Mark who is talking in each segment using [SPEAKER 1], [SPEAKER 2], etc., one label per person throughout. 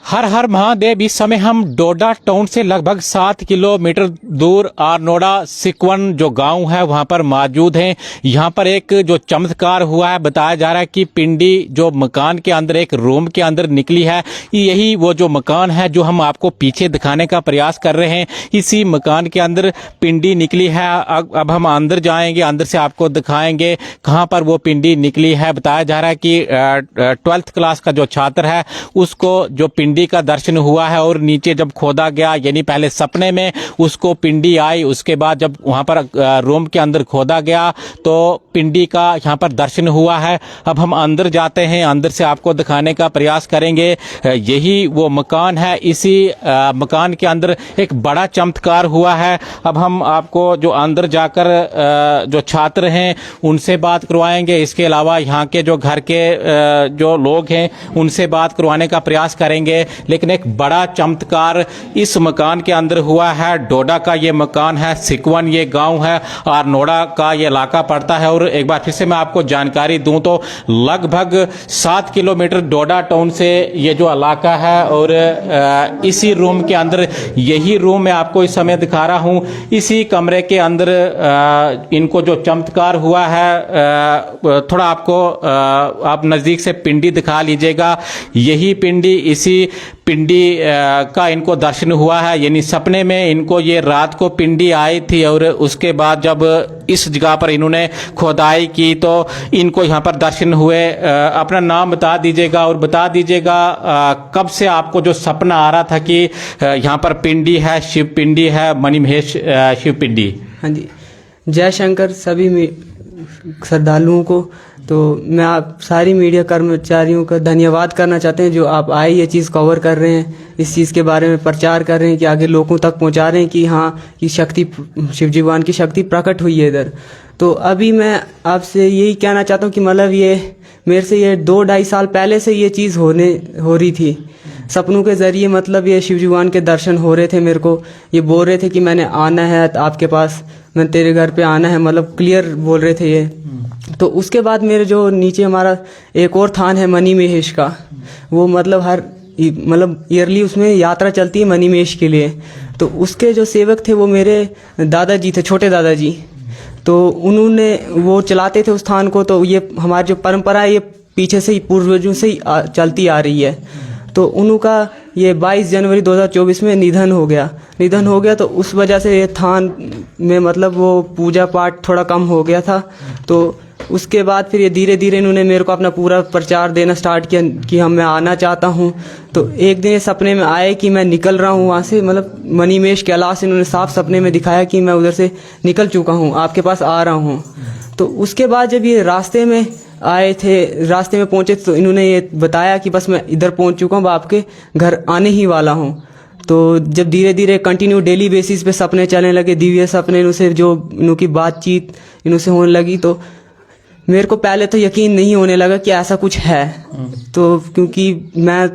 [SPEAKER 1] हर हर महादेव। इस समय हम डोडा टाउन से लगभग 7 किलोमीटर दूर आरनोड़ा सिकवन जो गांव है वहां पर मौजूद हैं। यहां पर एक जो चमत्कार हुआ है, बताया जा रहा है कि पिंडी जो मकान के अंदर एक रूम के अंदर निकली है। यही वो जो मकान है जो हम आपको पीछे दिखाने का प्रयास कर रहे हैं। इसी मकान के अंदर पिंडी निकली है। अब हम अंदर जाएंगे, अंदर से आपको दिखाएंगे कहां पर वो पिंडी निकली है। बताया जा रहा है कि 12th क्लास का जो छात्र है उसको जो पिंडी का दर्शन हुआ है और नीचे जब खोदा गया, यानी पहले सपने में उसको पिंडी आई, उसके बाद जब वहां पर रूम के अंदर खोदा गया तो पिंडी का यहाँ पर दर्शन हुआ है। अब हम अंदर जाते हैं, अंदर से आपको दिखाने का प्रयास करेंगे। यही वो मकान है। इसी मकान के अंदर एक बड़ा चमत्कार हुआ है। अब हम आपको जो अंदर जाकर जो छात्र हैं उनसे बात करवाएंगे। इसके अलावा यहाँ के जो घर के जो लोग हैं उनसे बात करवाने का प्रयास करेंगे। लेकिन एक बड़ा चमत्कार इस मकान के अंदर हुआ है। डोडा का ये मकान है, सिकवन ये गांव है, आरनोड़ा का ये इलाका पड़ता है। और एक बार फिर से मैं आपको जानकारी दूं तो लगभग 7 किलोमीटर डोडा टाउन से ये जो इलाका है और इसी रूम के अंदर, यही रूम मैं आपको इस समय दिखा रहा हूं, इसी कमरे के अंदर इनको जो चमत्कार हुआ है। थोड़ा आपको आप नजदीक से पिंडी दिखा लीजिएगा। यही पिंडी, इसी पिंडी का इनको दर्शन हुआ है। यानी सपने में इनको ये रात को पिंडी आई थी और उसके बाद जब इस जगह पर इन्होंने खोदाई की तो इनको यहाँ पर दर्शन हुए। अपना नाम बता दीजिएगा और बता दीजिएगा कब से आपको जो सपना आ रहा था कि यहाँ पर पिंडी है, शिव पिंडी है, मणिमहेश शिव पिंडी।
[SPEAKER 2] हाँ जी, जय शंकर सभी श्रद्धालुओं को। तो मैं आप सारी मीडिया कर्मचारियों का धन्यवाद करना चाहते हैं जो आप आए ये चीज़ कवर कर रहे हैं, इस चीज़ के बारे में प्रचार कर रहे हैं कि आगे लोगों तक पहुंचा रहे हैं कि हाँ, कि शक्ति, शिव भगवान की शक्ति प्रकट हुई है इधर। तो अभी मैं आपसे यही कहना चाहता हूँ कि मतलब ये मेरे से ये 2-2.5 साल पहले से ये चीज़ हो रही थी। सपनों के ज़रिए मतलब ये शिव भगवान के दर्शन हो रहे थे। मेरे को ये बोल रहे थे कि मैंने आना है आपके पास, मैं तेरे घर पे आना है, मतलब क्लियर बोल रहे थे ये। तो उसके बाद मेरे जो नीचे हमारा एक और थान है मणिमहेश का, वो मतलब ईयरली उसमें यात्रा चलती है मणिमहेश के लिए। तो उसके जो सेवक थे वो मेरे दादाजी थे, छोटे दादाजी। तो उन्होंने वो चलाते थे उस थान को। तो ये हमारी जो परंपरा है ये पीछे से ही, पूर्वजों से ही चलती आ रही है। तो उनका ये 22 जनवरी 2024 में निधन हो गया। तो उस वजह से ये थान में मतलब वो पूजा पाठ थोड़ा कम हो गया था। तो उसके बाद फिर ये धीरे धीरे इन्होंने मेरे को अपना पूरा प्रचार देना स्टार्ट किया कि मैं आना चाहता हूँ। तो एक दिन ये सपने में आए कि मैं निकल रहा हूँ वहाँ से, मतलब मणिमहेश कैलाश इन्होंने साफ सपने में दिखाया कि मैं उधर से निकल चुका हूँ, आपके पास आ रहा हूँ। तो उसके बाद जब ये रास्ते में आए थे, रास्ते में पहुँचे तो इन्होंने ये बताया कि बस मैं इधर पहुँच चुका हूँ, आपके घर आने ही वाला हूँ। तो जब धीरे धीरे कंटिन्यू डेली बेसिस पे सपने चलने लगे, दिव्य सपने, इनसे जो इनकी बातचीत इनसे होने लगी, तो मेरे को पहले तो यकीन नहीं होने लगा कि ऐसा कुछ है। तो क्योंकि मैं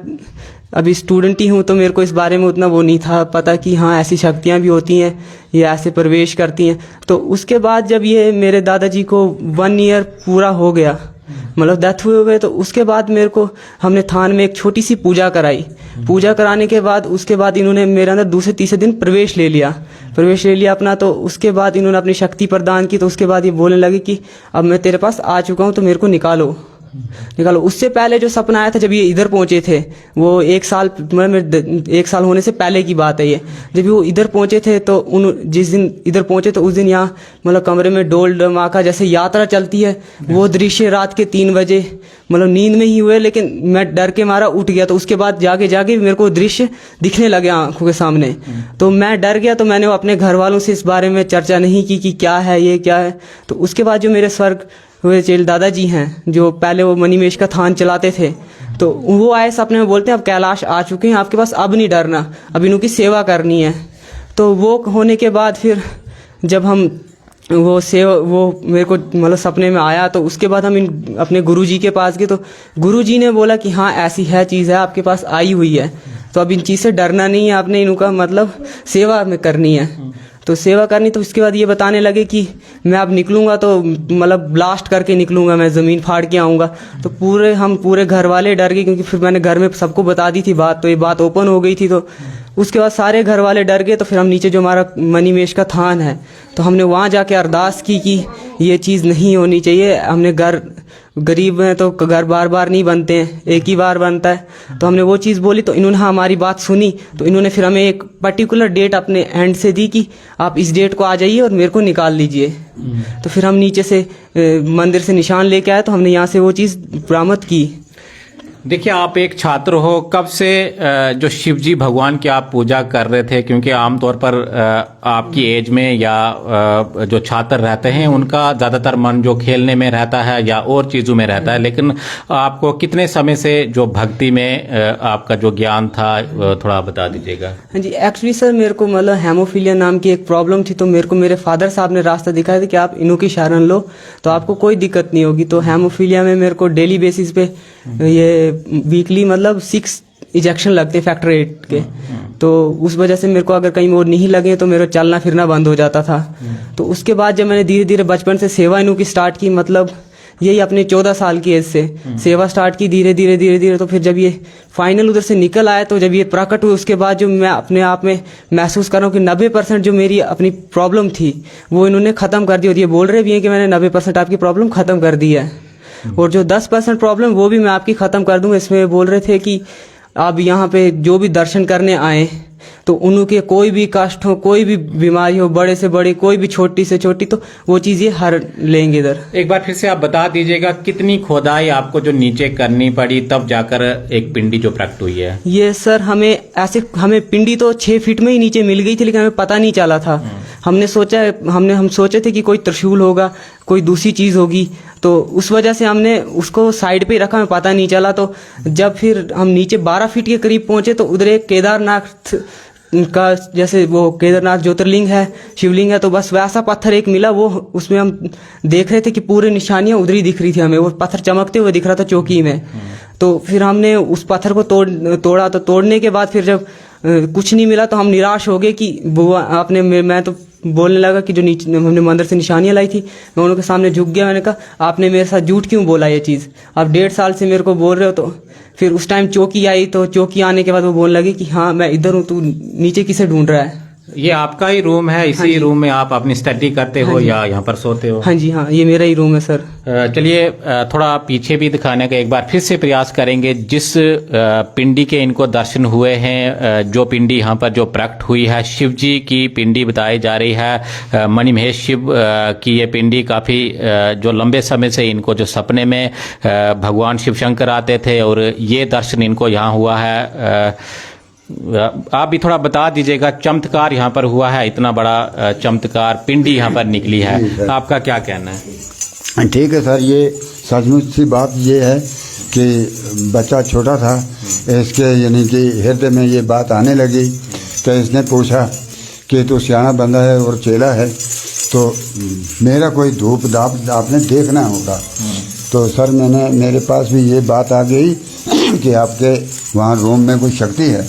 [SPEAKER 2] अभी स्टूडेंट ही हूँ तो मेरे को इस बारे में उतना वो नहीं था पता कि हाँ ऐसी शक्तियाँ भी होती हैं, ये ऐसे प्रवेश करती हैं। तो उसके बाद जब ये मेरे दादाजी को 1 ईयर पूरा हो गया, मतलब डेथ हुए हुए, तो उसके बाद मेरे को हमने थान में एक छोटी सी पूजा कराई। पूजा कराने के बाद उसके बाद इन्होंने मेरे अंदर दूसरे तीसरे दिन प्रवेश ले लिया अपना। तो उसके बाद इन्होंने अपनी शक्ति प्रदान की। तो उसके बाद ये बोलने लगे कि अब मैं तेरे पास आ चुका हूँ तो मेरे को निकालो। उससे पहले जो सपना आया था जब ये इधर पहुंचे थे, वो 1 साल, मतलब 1 साल होने से पहले की बात है ये। जब वो इधर पहुंचे थे तो जिस दिन इधर पहुंचे तो उस दिन यहाँ मतलब कमरे में डोल डमाका जैसे यात्रा चलती है, वो दृश्य रात के 3 बजे, मतलब नींद में ही हुए, लेकिन मैं डर के मारा उठ गया। तो उसके बाद जाके मेरे को दृश्य दिखने लगे आंखों के सामने। तो मैं डर गया। तो मैंने अपने घर वालों से इस बारे में चर्चा नहीं की कि क्या है ये, क्या है। तो उसके बाद जो मेरे स्वर्ग हुए चेल दादाजी हैं, जो पहले वो मणिमहेश का थान चलाते थे, तो वो आए सपने में, बोलते हैं अब कैलाश आ चुके हैं आपके पास, अब नहीं डरना, अब इनकी सेवा करनी है। तो वो होने के बाद फिर जब हम वो मेरे को मतलब सपने में आया, तो उसके बाद हम अपने गुरुजी के पास गए। तो गुरुजी ने बोला कि हाँ ऐसी है चीज़ है आपके पास आई हुई है, तो अब इन चीज़ से डरना नहीं है, आपने इनका मतलब सेवा में करनी है। तो सेवा करनी, तो उसके बाद ये बताने लगे कि मैं अब निकलूँगा तो मतलब ब्लास्ट करके निकलूँगा, मैं ज़मीन फाड़ के आऊँगा। तो हम पूरे घर वाले डर गए, क्योंकि फिर मैंने घर में सबको बता दी थी बात, तो ये बात ओपन हो गई थी। तो उसके बाद सारे घर वाले डर गए। तो फिर हम नीचे जो हमारा मणिमहेश का थान है, तो हमने वहाँ जाके अरदास की कि ये चीज़ नहीं होनी चाहिए। हमने घर गरीब हैं तो घर बार बार नहीं बनते हैं, एक ही बार बनता है। तो हमने वो चीज़ बोली, तो इन्होंने हमारी बात सुनी। तो इन्होंने फिर हमें एक पर्टिकुलर डेट अपने एंड से दी कि आप इस डेट को आ जाइए और मेरे को निकाल लीजिए। तो फिर हम नीचे से मंदिर से निशान लेके आए, तो हमने यहाँ से वो चीज़ बरामद की।
[SPEAKER 1] देखिए, आप एक छात्र हो, कब से जो शिवजी भगवान की आप पूजा कर रहे थे? क्योंकि आमतौर पर आपकी एज में या जो छात्र रहते हैं उनका ज़्यादातर मन जो खेलने में रहता है या और चीज़ों में रहता है, लेकिन आपको कितने समय से जो भक्ति में आपका जो ज्ञान था थोड़ा बता दीजिएगा।
[SPEAKER 2] हाँ जी, एक्चुअली सर मेरे को मतलब हेमोफीलिया नाम की एक प्रॉब्लम थी। तो मेरे को मेरे फादर साहब ने रास्ता दिखाया था कि आप इन्हों की शरण लो तो आपको कोई दिक्कत नहीं होगी। तो हेमोफीलिया में मेरे को डेली बेसिस पे ये वीकली मतलब 6 इंजेक्शन लगते फैक्टर 8 के। तो उस वजह से मेरे को अगर कहीं और नहीं लगे तो मेरा चलना फिरना बंद हो जाता था। तो उसके बाद जब मैंने धीरे धीरे बचपन से सेवा इन्हों की स्टार्ट की, मतलब यही अपने 14 साल की एज से सेवा स्टार्ट की धीरे धीरे। तो फिर जब ये फाइनल उधर से निकल आया, तो जब ये प्रकट हुए, उसके बाद जो मैं अपने आप में महसूस कर रहा हूँ कि 90% जो मेरी अपनी प्रॉब्लम थी वो इन्होंने ख़त्म कर दी। और ये बोल रहे भी हैं कि मैंने 90% आपकी प्रॉब्लम ख़त्म कर दी है, और जो 10% प्रॉब्लम वो भी मैं आपकी ख़त्म कर दूंगा। इसमें बोल रहे थे कि आप यहाँ पे जो भी दर्शन करने आए तो उनके कोई भी कष्ट हो, कोई भी बीमारी हो, बड़े से बड़ी, कोई भी छोटी से छोटी, तो वो चीज़ ये हर लेंगे इधर।
[SPEAKER 1] एक बार फिर से आप बता दीजिएगा, कितनी खोदाई आपको जो नीचे करनी पड़ी तब जाकर एक पिंडी जो प्रकट हुई है? ये
[SPEAKER 2] सर हमें पिंडी तो 6 फीट में ही नीचे मिल गई थी, लेकिन हमें पता नहीं चला था। हम सोचे थे कि कोई त्रिशूल होगा, कोई दूसरी चीज़ होगी, तो उस वजह से हमने उसको साइड पे ही रखा, हमें पता नहीं चला। तो जब फिर हम नीचे 12 फीट के करीब पहुंचे, तो उधर एक केदारनाथ का, जैसे वो केदारनाथ ज्योतिर्लिंग है, शिवलिंग है, तो बस वैसा पत्थर एक मिला। वो उसमें हम देख रहे थे कि पूरे निशानियां उधर ही दिख रही थी हमें, वो पत्थर चमकते हुए दिख रहा था चौकी में। तो फिर हमने उस पत्थर को तोड़ा। तो तोड़ने के बाद फिर जब कुछ नहीं मिला तो हम निराश हो गए कि मैं तो बोलने लगा कि जो नीचे हमने मंदिर से निशानियां लाई थी, मैं उनके सामने झुक गया। मैंने कहा आपने मेरे साथ झूठ क्यों बोला ये चीज़, आप 1.5 साल से मेरे को बोल रहे हो। तो फिर उस टाइम चौकी आई, तो चौकी आने के बाद वो बोलने लगी कि हाँ मैं इधर हूँ, तू नीचे किसे ढूंढ रहा है।
[SPEAKER 1] ये आपका ही रूम है? इसी रूम में आप अपनी स्टडी करते हो या यहाँ पर सोते हो?
[SPEAKER 2] हाँ जी, हाँ, ये मेरा ही रूम है सर।
[SPEAKER 1] चलिए थोड़ा पीछे भी दिखाने का एक बार फिर से प्रयास करेंगे। जिस पिंडी के इनको दर्शन हुए हैं, जो पिंडी यहाँ पर जो प्रकट हुई है, शिव जी की पिंडी बताई जा रही है। मणिमहेश शिव की ये पिंडी काफ़ी जो लंबे समय से इनको जो सपने में भगवान शिव शंकर आते थे, और ये दर्शन इनको यहाँ हुआ है। आप भी थोड़ा बता दीजिएगा, चमत्कार यहाँ पर हुआ है, इतना बड़ा चमत्कार पिंडी यहाँ पर निकली है, आपका क्या कहना है?
[SPEAKER 3] ठीक है सर, ये सचमुच सी बात ये है कि बच्चा छोटा था, इसके यानी कि हृदय में ये बात आने लगी। तो इसने पूछा कि तू सियाना बंदा है और चेला है, तो मेरा कोई धूप दाप आपने देखना होगा। तो सर मेरे पास भी ये बात आ गई कि आपके वहाँ रूम में कोई शक्ति है,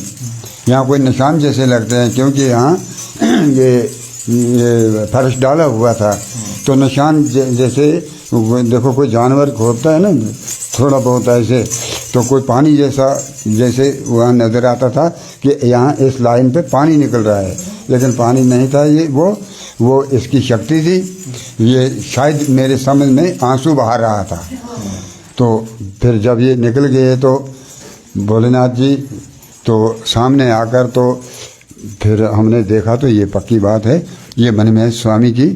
[SPEAKER 3] यहाँ कोई निशान जैसे लगते हैं, क्योंकि यहाँ ये फर्श डाला हुआ था। तो निशान जैसे देखो कोई जानवर खोदता है ना थोड़ा बहुत ऐसे, तो कोई पानी जैसे वहाँ नज़र आता था कि यहाँ इस लाइन पे पानी निकल रहा है, लेकिन पानी नहीं था। ये वो इसकी शक्ति थी। ये शायद मेरे समझ में आंसू बहा रहा था। तो फिर जब ये निकल गए तो भोलेनाथ जी तो सामने आकर, तो फिर हमने देखा तो ये पक्की बात है, ये मणिमहेश स्वामी की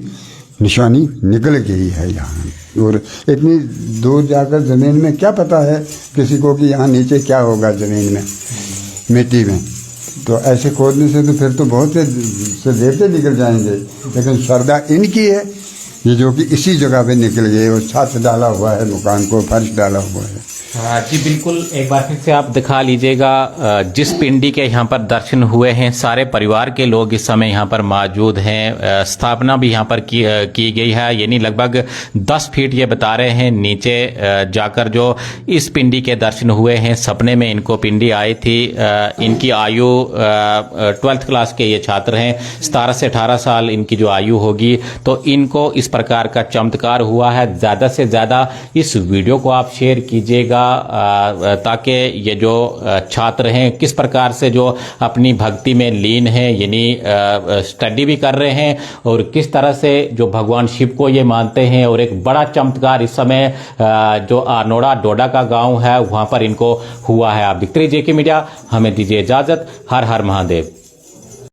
[SPEAKER 3] निशानी निकल गई है यहाँ। और इतनी दूर जाकर ज़मीन में क्या पता है किसी को कि यहाँ नीचे क्या होगा ज़मीन में, मिट्टी में। तो ऐसे खोदने से तो फिर तो बहुत से देवते निकल जाएंगे, लेकिन श्रद्धा इनकी है ये जो कि इसी जगह पे निकल गए। और छत डाला हुआ है, मकान को फर्श डाला हुआ है।
[SPEAKER 1] जी बिल्कुल, एक बार फिर से आप दिखा लीजिएगा। जिस पिंडी के यहाँ पर दर्शन हुए हैं, सारे परिवार के लोग इस समय यहाँ पर मौजूद हैं। स्थापना भी यहाँ पर की गई है, यानी लगभग 10 फीट ये बता रहे हैं नीचे जाकर जो इस पिंडी के दर्शन हुए हैं। सपने में इनको पिंडी आई थी। इनकी आयु 12th क्लास के ये छात्र हैं, 17 से 18 साल इनकी जो आयु होगी। तो इनको इस प्रकार का चमत्कार हुआ है। ज़्यादा से ज़्यादा इस वीडियो को आप शेयर कीजिएगा ताकि ये जो छात्र हैं किस प्रकार से जो अपनी भक्ति में लीन हैं, यानी स्टडी भी कर रहे हैं और किस तरह से जो भगवान शिव को ये मानते हैं। और एक बड़ा चमत्कार इस समय जो आरनोड़ा डोडा का गांव है वहां पर इनको हुआ है। आप देखते रहिए जेके मीडिया, हमें दीजिए इजाजत। हर हर महादेव।